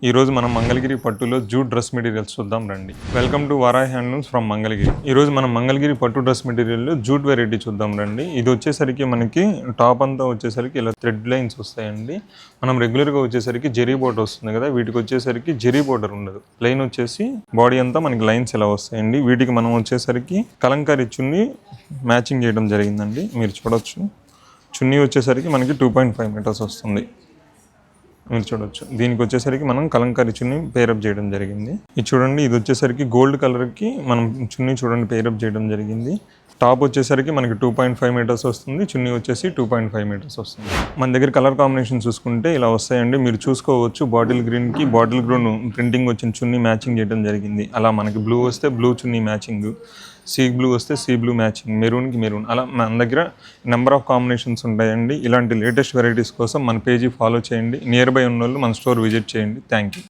ఈ రోజు మనం మంగళగిరి పట్టులో జూట్ డ్రెస్ మెటీరియల్స్ చూద్దాం రండి. Welcome to Varahi handlooms from Mangalagiri. ఈ రోజు మనం మంగళగిరి పట్టు డ్రెస్ మెటీరియల్లో జూట్ వెరైటీ చూద్దాం రండి. ఇది వచ్చేసరికి మనకి టాప్ అంతా వచ్చేసరికి ఇలా థ్రెడ్ లైన్స్ వస్తాయండి. మనం రెగ్యులర్గా వచ్చేసరికి జెరీ బోర్డర్ వస్తుంది కదా, వీటికి వచ్చేసరికి జెరీ బోర్డర్ ఉండదు. ప్లెయిన్ వచ్చేసి బాడీ అంతా మనకి లైన్స్ ఇలా వస్తాయండి. వీటికి మనం వచ్చేసరికి కలంకారీ చున్నీ మ్యాచింగ్ చేయడం జరిగిందండి. మీరు చూడొచ్చు, చున్నీ వచ్చేసరికి మనకి 2.5 మీటర్స్ వస్తుంది. మీరు చూడొచ్చు, దీనికి వచ్చేసరికి మనం కలంకారీ చున్నీ పేరప్ చేయడం జరిగింది. ఇది చూడండి, ఇది వచ్చేసరికి గోల్డ్ కలర్కి మనం చున్నీ చూడండి పేరప్ చేయడం జరిగింది. టాప్ వచ్చేసరికి మనకి 2.5 మీటర్స్ వస్తుంది, చున్నీ వచ్చేసి 2.5 మీటర్స్ వస్తుంది. మన దగ్గర కలర్ కాంబినేషన్ చూసుకుంటే ఇలా వస్తాయండి. మీరు చూసుకోవచ్చు, బాటిల్ గ్రీన్కి బాటిల్ గ్రీన్ ప్రింటింగ్ వచ్చిన చున్నీ మ్యాచింగ్ చేయడం జరిగింది. అలా మనకి బ్లూ వస్తే బ్లూ చున్నీ మ్యాచింగ్, సీ బ్లూ వస్తే సీ బ్లూ మ్యాచింగ్, మెరూన్కి మెరూన్, అలా మన దగ్గర నెంబర్ ఆఫ్ కాంబినేషన్స్ ఉంటాయండి. ఇలాంటి లేటెస్ట్ వెరైటీస్ కోసం మన పేజీ ఫాలో చేయండి. నియర్ బై ఉన్న వాళ్ళు మన స్టోర్ విజిట్ చేయండి. Thank you.